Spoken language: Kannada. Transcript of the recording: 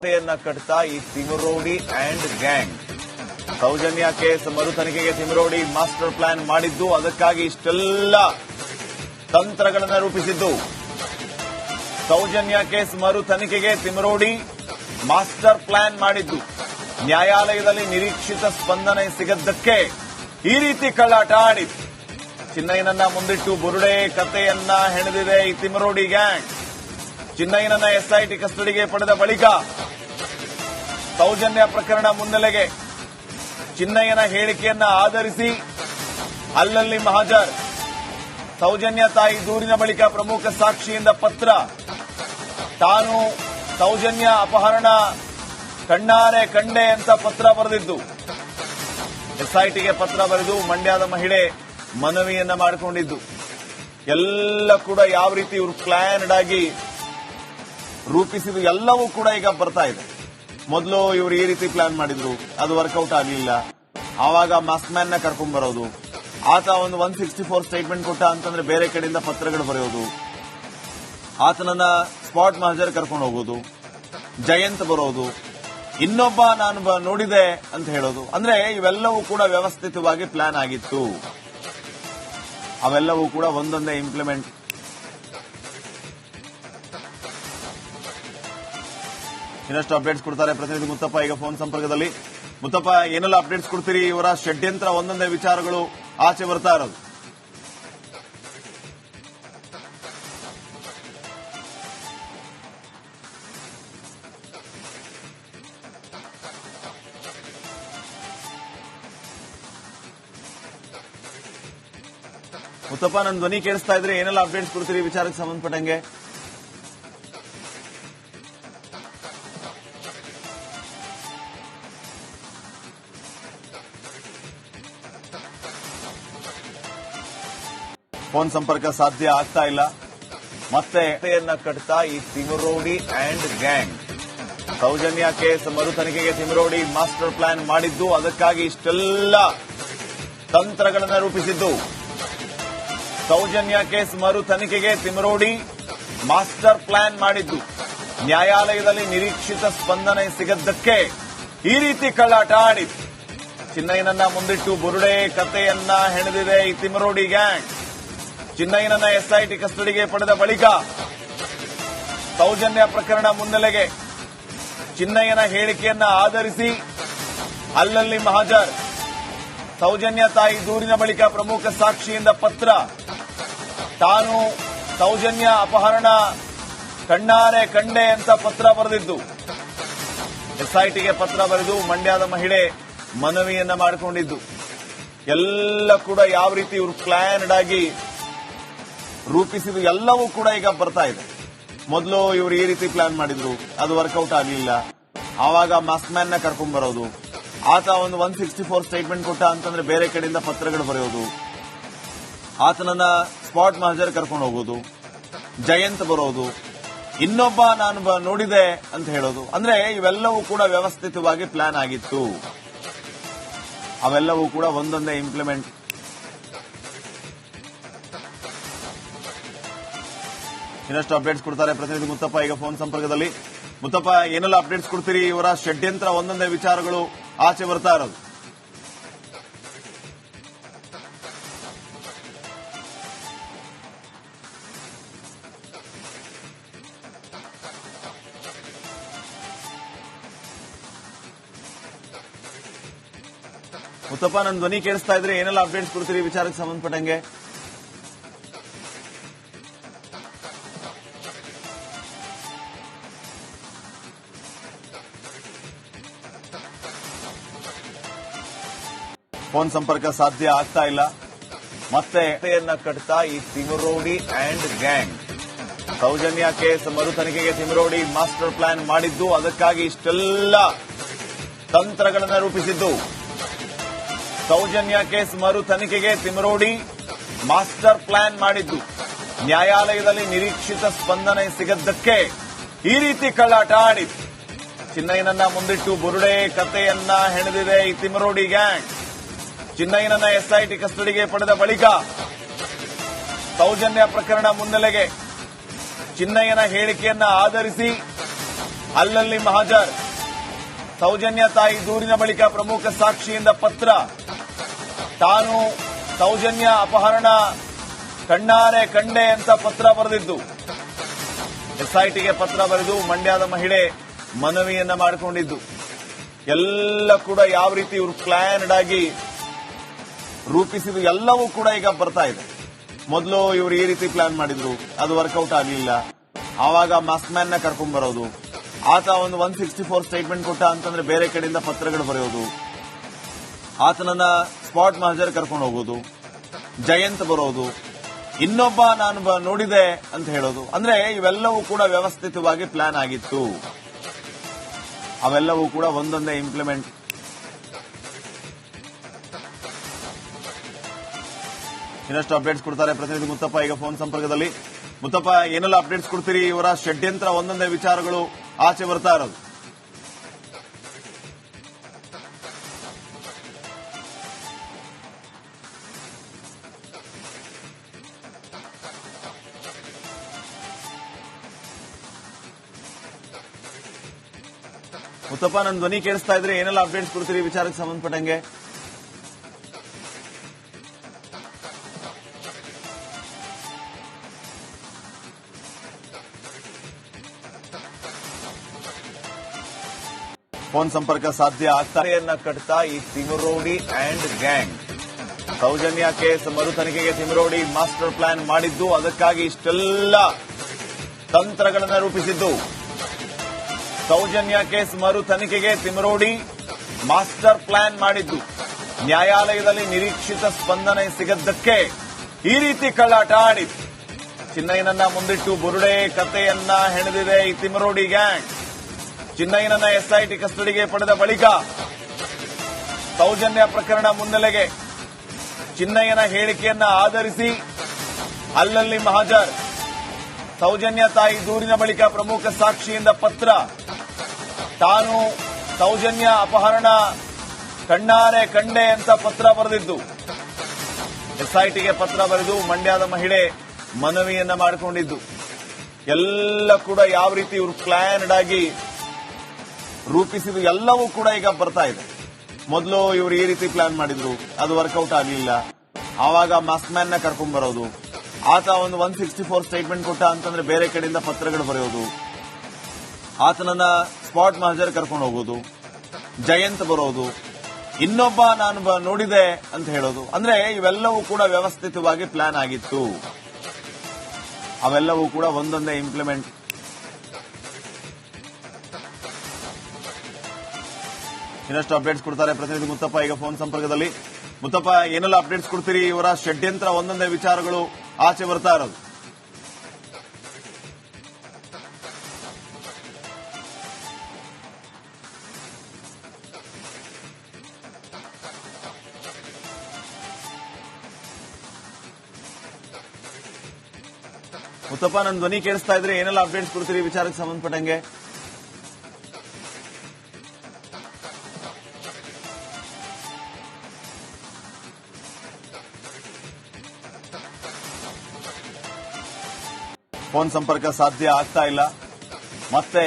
ಕಥೆಯನ್ನ ಕಟ್ತಾ ಈ Timarodi and gang Sowjanya case ಮರು ತನಿಖೆಗೆ ತಿಮರೋಡಿ ಮಾಸ್ಟರ್ ಪ್ಲಾನ್ ಮಾಡಿದ್ದು, ಅದಕ್ಕಾಗಿ ಇಷ್ಟೆಲ್ಲ ತಂತ್ರಗಳನ್ನು ರೂಪಿಸಿದ್ದು. ಸೌಜನ್ಯ ಕೇಸ್ ಮರು ತನಿಖೆಗೆ ತಿಮರೋಡಿ ಮಾಸ್ಟರ್ ಪ್ಲಾನ್ ಮಾಡಿದ್ದು, ನ್ಯಾಯಾಲಯದಲ್ಲಿ ನಿರೀಕ್ಷಿತ ಸ್ಪಂದನೆ ಸಿಗದ್ದಕ್ಕೆ ಈ ರೀತಿ ಕಳ್ಳಾಟ ಆಡಿತ್ತು. ಚಿನ್ನಯ್ಯನನ್ನ ಮುಂದಿಟ್ಟು ಬುರುಡೆ ಕಥೆಯನ್ನ ಹೆಣೆದಿದೆ ಈ ತಿಮರೋಡಿ ಗ್ಯಾಂಗ್. ಚಿನ್ನಯ್ಯನನ್ನ ಎಸ್ಐಟಿ ಕಸ್ಟಡಿಗೆ ಪಡೆದ ಬಳಿಕ ಸೌಜನ್ಯ ಪ್ರಕರಣ ಮುನ್ನೆಲೆಗೆ ಚಿನ್ನಯ್ಯನ ಹೇಳಿಕೆಯನ್ನ ಆಧರಿಸಿ ಅಲ್ಲಲ್ಲಿ ಮಹಾಜರ್, ಸೌಜನ್ಯ ತಾಯಿ ದೂರಿನ ಬಳಿಕ ಪ್ರಮುಖ ಸಾಕ್ಷಿಯಿಂದ ಪತ್ರ, ತಾನು ಸೌಜನ್ಯ ಅಪಹರಣ ಕಣ್ಣಾರೆ ಕಂಡೆ ಅಂತ ಪತ್ರ ಬರೆದಿದ್ದು, ಎಸ್ಐಟಿಗೆ ಪತ್ರ ಬರೆದು ಮಂಡ್ಯದ ಮಹಿಳೆ ಮನವಿಯನ್ನ ಮಾಡಿಕೊಂಡಿದ್ದು, ಎಲ್ಲ ಕೂಡ ಯಾವ ರೀತಿ ಇವರು ಪ್ಲಾನ್ಡ್ ಆಗಿ ರೂಪಿಸಿದ್ದು ಎಲ್ಲವೂ ಕೂಡ ಈಗ ಬರ್ತಾ ಇದೆ. ಮೊದಲು ಇವರು ಈ ರೀತಿ ಪ್ಲಾನ್ ಮಾಡಿದ್ರು, ಅದು ವರ್ಕೌಟ್ ಆಗಲಿಲ್ಲ. ಆವಾಗ ಮಾಸ್ಕ್ ಮ್ಯಾನ್ ನ ಕರ್ಕೊಂಡ್ ಬರೋದು, ಆತ ಒಂದು 164 ಸ್ಟೇಟ್ಮೆಂಟ್ ಕೊಟ್ಟ ಅಂತಂದ್ರೆ ಬೇರೆ ಕಡೆಯಿಂದ ಪತ್ರಗಳು ಬರೆಯೋದು, ಆತನನ್ನ ಸ್ಪಾಟ್ ಮಹಜರ್ ಕರ್ಕೊಂಡು ಹೋಗೋದು, ಜಯಂತ್ ಬರೋದು, ಇನ್ನೊಬ್ಬ ನಾನು ನೋಡಿದೆ ಅಂತ ಹೇಳೋದು. ಅಂದ್ರೆ ಇವೆಲ್ಲವೂ ಕೂಡ ವ್ಯವಸ್ಥಿತವಾಗಿ ಪ್ಲಾನ್ ಆಗಿತ್ತು. ಅವೆಲ್ಲವೂ ಕೂಡ ಒಂದೊಂದೇ ಇಂಪ್ಲಿಮೆಂಟ್. ಇನ್ನಷ್ಟು ಅಪ್ಡೇಟ್ಸ್ ಕೊಡ್ತಾರೆ ಪ್ರತಿನಿಧಿ ಮುತ್ತಪ್ಪ ಈಗ ಫೋನ್ ಸಂಪರ್ಕದಲ್ಲಿ. ಮುತ್ತಪ್ಪ, ಏನೆಲ್ಲ ಅಪ್ಡೇಟ್ಸ್ ಕೊಡ್ತೀರಿ? ಇವರ ಷಡ್ಯಂತ್ರ ಒಂದೊಂದೇ ವಿಚಾರಗಳು ಆಚೆ ಬರ್ತಾ ಇರೋದು. ಮುತ್ತಪ್ಪ, ನನ್ನ ಧ್ವನಿ ಕೇಳಿಸ್ತಾ ಇದ್ರೆ ಏನೆಲ್ಲ ಅಪ್ಡೇಟ್ಸ್ ಕೊಡ್ತೀರಿ ವಿಚಾರಕ್ಕೆ ಸಂಬಂಧಪಟ್ಟಂಗೆ? ಫೋನ್ ಸಂಪರ್ಕ ಸಾಧ್ಯ ಆಗ್ತಾ ಇಲ್ಲ. ಮತ್ತೆ ಕಥೆಯನ್ನ ಕಟ್ತಾ ಈ Timarodi and gang Sowjanya case ಮರು ತನಿಖೆಗೆ ತಿಮರೋಡಿ ಮಾಸ್ಟರ್ ಪ್ಲಾನ್ ಮಾಡಿದ್ದು, ಅದಕ್ಕಾಗಿ ಇಷ್ಟೆಲ್ಲ ತಂತ್ರಗಳನ್ನು ರೂಪಿಸಿದ್ದು. ಸೌಜನ್ಯ ಕೇಸ್ ಮರು ತನಿಖೆಗೆ ತಿಮರೋಡಿ ಮಾಸ್ಟರ್ ಪ್ಲಾನ್ ಮಾಡಿದ್ದು, ನ್ಯಾಯಾಲಯದಲ್ಲಿ ನಿರೀಕ್ಷಿತ ಸ್ಪಂದನೆ ಸಿಗದ್ದಕ್ಕೆ ಈ ರೀತಿ ಕಳ್ಳಾಟ ಆಡಿತ್ತು. ಚಿನ್ನಯ್ಯನನ್ನ ಮುಂದಿಟ್ಟು ಬುರುಡೆ ಕಥೆಯನ್ನ ಹೆಣೆದಿದೆ ಈ ತಿಮರೋಡಿ ಗ್ಯಾಂಗ್. ಚಿನ್ನಯ್ಯನನ್ನ ಎಸ್ಐಟಿ ಕಸ್ಟಡಿಗೆ ಪಡೆದ ಬಳಿಕ ಸೌಜನ್ಯ ಪ್ರಕರಣ ಮುನ್ನೆಲೆಗೆ ಚಿನ್ನಯ್ಯನ ಹೇಳಿಕೆಯನ್ನ ಆಧರಿಸಿ ಅಲ್ಲಲ್ಲಿ ಮಹಾಜರ್, ಸೌಜನ್ಯ ತಾಯಿ ದೂರಿನ ಬಳಿಕ ಪ್ರಮುಖ ಸಾಕ್ಷಿಯಿಂದ ಪತ್ರ, ತಾನು ಸೌಜನ್ಯ ಅಪಹರಣ ಕಣ್ಣಾರೆ ಕಂಡೆ ಅಂತ ಪತ್ರ ಬರೆದಿದ್ದು, ಎಸ್ಐಟಿಗೆ ಪತ್ರ ಬರೆದು ಮಂಡ್ಯದ ಮಹಿಳೆ ಮನವಿಯನ್ನ ಮಾಡಿಕೊಂಡಿದ್ದು, ಎಲ್ಲ ಕೂಡ ಯಾವ ರೀತಿ ಇವರು ಪ್ಲಾನ್ಡ್ ಆಗಿ ರೂಪಿಸಿದ್ದು ಎಲ್ಲವೂ ಕೂಡ ಈಗ ಬರ್ತಾ ಇದೆ. ಮೊದಲು ಇವರು ಈ ರೀತಿ ಪ್ಲಾನ್ ಮಾಡಿದ್ರು, ಅದು ವರ್ಕೌಟ್ ಆಗಲಿಲ್ಲ. ಆವಾಗ ಮಾಸ್ಕ್ ಮ್ಯಾನ್ ನ ಕರ್ಕೊಂಡ್ ಬರೋದು, ಆತ ಒಂದು 164 ಸ್ಟೇಟ್ಮೆಂಟ್ ಕೊಟ್ಟ ಅಂತಂದ್ರೆ ಬೇರೆ ಕಡೆಯಿಂದ ಪತ್ರಗಳು ಬರೆಯೋದು, ಆತನನ್ನ ಸ್ಪಾಟ್ ಮಹಜರ್ ಕರ್ಕೊಂಡು ಹೋಗೋದು, ಜಯಂತ್ ಬರೋದು, ಇನ್ನೊಬ್ಬ ನಾನು ನೋಡಿದೆ ಅಂತ ಹೇಳೋದು. ಅಂದ್ರೆ ಇವೆಲ್ಲವೂ ಕೂಡ ವ್ಯವಸ್ಥಿತವಾಗಿ ಪ್ಲಾನ್ ಆಗಿತ್ತು. ಅವೆಲ್ಲವೂ ಕೂಡ ಒಂದೊಂದೇ ಇಂಪ್ಲಿಮೆಂಟ್. ಇನ್ನಷ್ಟು ಅಪ್ಡೇಟ್ಸ್ ಕೊಡ್ತಾರೆ ಪ್ರತಿನಿಧಿ ಮುತ್ತಪ್ಪ ಈಗ ಫೋನ್ ಸಂಪರ್ಕದಲ್ಲಿ. ಮುತ್ತಪ್ಪ, ಏನೆಲ್ಲ ಅಪ್ಡೇಟ್ಸ್ ಕೊಡ್ತೀರಿ? ಇವರ ಷಡ್ಯಂತ್ರ ಒಂದೊಂದೇ ವಿಚಾರಗಳು ಆಚೆ ಬರ್ತಾ ಇರೋದು. ಮುತ್ತಪ್ಪ, ನನ್ನ ಧ್ವನಿ ಕೇಳಿಸ್ತಾ ಇದ್ರೆ ಏನೆಲ್ಲ ಅಪ್ಡೇಟ್ಸ್ ಕೊಡ್ತೀರಿ ವಿಚಾರಕ್ಕೆ ಸಂಬಂಧಪಟ್ಟಂಗೆ? ಫೋನ್ ಸಂಪರ್ಕ ಸಾಧ್ಯ ಆಗ್ತಾ ಇಲ್ಲ. ಮತ್ತೆ ಕಥೆಯನ್ನ ಕಟ್ತಾ ಈ Timarodi and gang Sowjanya case ಮರು ತನಿಖೆಗೆ ತಿಮರೋಡಿ ಮಾಸ್ಟರ್ ಪ್ಲಾನ್ ಮಾಡಿದ್ದು, ಅದಕ್ಕಾಗಿ ಇಷ್ಟೆಲ್ಲ ತಂತ್ರಗಳನ್ನು ರೂಪಿಸಿದ್ದು. ಸೌಜನ್ಯ ಕೇಸ್ ಮರು ತನಿಖೆಗೆ ತಿಮರೋಡಿ ಮಾಸ್ಟರ್ ಪ್ಲಾನ್ ಮಾಡಿದ್ದು, ನ್ಯಾಯಾಲಯದಲ್ಲಿ ನಿರೀಕ್ಷಿತ ಸ್ಪಂದನೆ ಸಿಗದ್ದಕ್ಕೆ ಈ ರೀತಿ ಕಳ್ಳಾಟ ಆಡಿತ್ತು. ಚಿನ್ನಯ್ಯನನ್ನ ಮುಂದಿಟ್ಟು ಬುರುಡೆ ಕಥೆಯನ್ನ ಹೆಣೆದಿದೆ ಈ ತಿಮರೋಡಿ ಗ್ಯಾಂಗ್. ಚಿನ್ನಯ್ಯನನ್ನ ಎಸ್ಐಟಿ ಕಸ್ಟಡಿಗೆ ಪಡೆದ ಬಳಿಕ ಸೌಜನ್ಯ ಪ್ರಕರಣ ಮುನ್ನೆಲೆಗೆ ಚಿನ್ನಯ್ಯನ ಹೇಳಿಕೆಯನ್ನ ಆಧರಿಸಿ ಅಲ್ಲಲ್ಲಿ ಮಹಾಜರ್ ಸೌಜನ್ಯ ತಾಯಿ ದೂರಿನ ಬಳಿಕ ಪ್ರಮುಖ ಸಾಕ್ಷಿಯಿಂದ ಪತ್ರ. ತಾನು ಸೌಜನ್ಯ ಅಪಹರಣ ಕಣ್ಣಾರೆ ಕಂಡೆ ಅಂತ ಪತ್ರ ಬರೆದಿದ್ದು. ಎಸ್ಐಟಿಗೆ ಪತ್ರ ಬರೆದು ಮಂಡ್ಯದ ಮಹಿಳೆ ಮನವಿಯನ್ನ ಮಾಡಿಕೊಂಡಿದ್ದು. ಎಲ್ಲ ಕೂಡ ಯಾವ ರೀತಿ ಇವರು ಪ್ಲಾನ್ಡ್ ಆಗಿ ರೂಪಿಸಿದ್ದು ಎಲ್ಲವೂ ಕೂಡ ಈಗ ಬರ್ತಾ ಇದೆ. ಮೊದಲು ಇವರು ಈ ರೀತಿ ಪ್ಲಾನ್ ಮಾಡಿದ್ರು, ಅದು ವರ್ಕೌಟ್ ಆಗಲಿಲ್ಲ. ಆವಾಗ ಮಾಸ್ಕ್ ಮ್ಯಾನ್ ನ ಕರ್ಕೊಂಡ್ ಬರೋದು, ಆತ ಒಂದು 164 ಸ್ಟೇಟ್ಮೆಂಟ್ ಕೊಟ್ಟ ಅಂತಂದ್ರೆ ಬೇರೆ ಕಡೆಯಿಂದ ಪತ್ರಗಳು ಬರೆಯೋದು, ಆತನನ್ನ ಸ್ಪಾಟ್ ಮಹಜರ್ ಕರ್ಕೊಂಡು ಹೋಗೋದು, ಜಯಂತ್ ಬರೋದು, ಇನ್ನೊಬ್ಬ ನಾನು ನೋಡಿದೆ ಅಂತ ಹೇಳೋದು. ಅಂದ್ರೆ ಇವೆಲ್ಲವೂ ಕೂಡ ವ್ಯವಸ್ಥಿತವಾಗಿ ಪ್ಲಾನ್ ಆಗಿತ್ತು. ಅವೆಲ್ಲವೂ ಕೂಡ ಒಂದೊಂದೇ ಇಂಪ್ಲಿಮೆಂಟ್. ಇನ್ನಷ್ಟು ಅಪ್ಡೇಟ್ಸ್ ಕೊಡ್ತಾರೆ ಪ್ರತಿನಿಧಿ ಮುತ್ತಪ್ಪ ಈಗ ಫೋನ್ ಸಂಪರ್ಕದಲ್ಲಿ. ಮುತ್ತಪ್ಪ, ಏನೆಲ್ಲ ಅಪ್ಡೇಟ್ಸ್ ಕೊಡ್ತೀರಿ? ಇವರ ಷಡ್ಯಂತ್ರ ಒಂದೊಂದೇ ವಿಚಾರಗಳು ಆಚೆ ಬರ್ತಾ ಇರೋದು. ಮುತ್ತಪ್ಪ, ನನ್ನ ಧ್ವನಿ ಕೇಳಿಸ್ತಾ ಇದ್ರೆ ಏನೆಲ್ಲ ಅಪ್ಡೇಟ್ಸ್ ಕೊಡ್ತೀರಿ ವಿಚಾರಕ್ಕೆ ಸಂಬಂಧಪಟ್ಟಂಗೆ? ಫೋನ್ ಸಂಪರ್ಕ ಸಾಧ್ಯ ಆಗ್ತಾರೆಯನ್ನ ಕಟ್ತಾ ಈ Timarodi and gang Sowjanya case ಮರು ತನಿಖೆಗೆ ತಿಮರೋಡಿ ಮಾಸ್ಟರ್ ಪ್ಲಾನ್ ಮಾಡಿದ್ದು. ಅದಕ್ಕಾಗಿ ಇಷ್ಟೆಲ್ಲ ತಂತ್ರಗಳನ್ನು ರೂಪಿಸಿದ್ದು. ಸೌಜನ್ಯ ಕೇಸ್ ಮರು ತನಿಖೆಗೆ ತಿಮರೋಡಿ ಮಾಸ್ಟರ್ ಪ್ಲಾನ್ ಮಾಡಿದ್ದು. ನ್ಯಾಯಾಲಯದಲ್ಲಿ ನಿರೀಕ್ಷಿತ ಸ್ಪಂದನೆ ಸಿಗದ್ದಕ್ಕೆ ಈ ರೀತಿ ಕಳ್ಳಾಟ ಆಡಿತ್ತು. ಚಿನ್ನಯ್ಯನನ್ನ ಮುಂದಿಟ್ಟು ಬುರುಡೆ ಕಥೆಯನ್ನ ಹೆಣೆದಿದೆ ಈ ತಿಮರೋಡಿ ಗ್ಯಾಂಗ್. ಚಿನ್ನಯ್ಯನನ್ನ ಎಸ್ಐಟಿ ಕಸ್ಟಡಿಗೆ ಪಡೆದ ಬಳಿಕ ಸೌಜನ್ಯ ಪ್ರಕರಣ ಮುನ್ನೆಲೆಗೆ ಚಿನ್ನಯ್ಯನ ಹೇಳಿಕೆಯನ್ನ ಆಧರಿಸಿ ಅಲ್ಲಲ್ಲಿ ಮಹಾಜರ್ ಸೌಜನ್ಯ ತಾಯಿ ದೂರಿನ ಬಳಿಕ ಪ್ರಮುಖ ಸಾಕ್ಷಿಯಿಂದ ಪತ್ರ. ತಾನು ಸೌಜನ್ಯ ಅಪಹರಣ ಕಣ್ಣಾರೆ ಕಂಡೆ ಅಂತ ಪತ್ರ ಬರೆದಿದ್ದು. ಎಸ್ಐಟಿಗೆ ಪತ್ರ ಬರೆದು ಮಂಡ್ಯದ ಮಹಿಳೆ ಮನವಿಯನ್ನ ಮಾಡಿಕೊಂಡಿದ್ದು. ಎಲ್ಲ ಕೂಡ ಯಾವ ರೀತಿ ಇವರು ಪ್ಲಾನ್ಡ್ ಆಗಿ ರೂಪಿಸಿದ್ದು ಎಲ್ಲವೂ ಕೂಡ ಈಗ ಬರ್ತಾ ಇದೆ. ಮೊದಲು ಇವರು ಈ ರೀತಿ ಪ್ಲಾನ್ ಮಾಡಿದ್ರು, ಅದು ವರ್ಕೌಟ್ ಆಗಲಿಲ್ಲ. ಆವಾಗ ಮಾಸ್ಕ್ ಮ್ಯಾನ್ ನ ಕರ್ಕೊಂಡ್ ಬರೋದು, ಆತ ಒಂದು 164 ಸ್ಟೇಟ್ಮೆಂಟ್ ಕೊಟ್ಟ ಅಂತಂದ್ರೆ ಬೇರೆ ಕಡೆಯಿಂದ ಪತ್ರಗಳು ಬರೆಯೋದು, ಆತನನ್ನ ಸ್ಪಾಟ್ ಮಹಜರ್ ಕರ್ಕೊಂಡು ಹೋಗೋದು, ಜಯಂತ್ ಬರೋದು, ಇನ್ನೊಬ್ಬ ನಾನು ನೋಡಿದೆ ಅಂತ ಹೇಳೋದು. ಅಂದ್ರೆ ಇವೆಲ್ಲವೂ ಕೂಡ ವ್ಯವಸ್ಥಿತವಾಗಿ ಪ್ಲಾನ್ ಆಗಿತ್ತು. ಅವೆಲ್ಲವೂ ಕೂಡ ಒಂದೊಂದೇ ಇಂಪ್ಲಿಮೆಂಟ್. ಇನ್ನಷ್ಟು ಅಪ್ಡೇಟ್ಸ್ ಕೊಡ್ತಾರೆ ಪ್ರತಿನಿಧಿ ಮುತ್ತಪ್ಪ ಈಗ ಫೋನ್ ಸಂಪರ್ಕದಲ್ಲಿ. ಮುತ್ತಪ್ಪ, ಏನೆಲ್ಲ ಅಪ್ಡೇಟ್ಸ್ ಕೊಡ್ತೀರಿ? ಇವರ ಷಡ್ಯಂತ್ರ ಒಂದೊಂದೇ ವಿಚಾರಗಳು ಆಚೆ ಬರ್ತಾ ಇರೋದು. ಮುತ್ತಪ್ಪ, ನನ್ನ ಧ್ವನಿ ಕೇಳಿಸ್ತಾ ಇದ್ರೆ ಏನೆಲ್ಲ ಅಪ್ಡೇಟ್ಸ್ ಕೊಡ್ತೀರಿ ವಿಚಾರಕ್ಕೆ ಸಂಬಂಧಪಟ್ಟಂಗೆ? ಫೋನ್ ಸಂಪರ್ಕ ಸಾಧ್ಯ ಆಗ್ತಾ ಇಲ್ಲ. ಮತ್ತೆ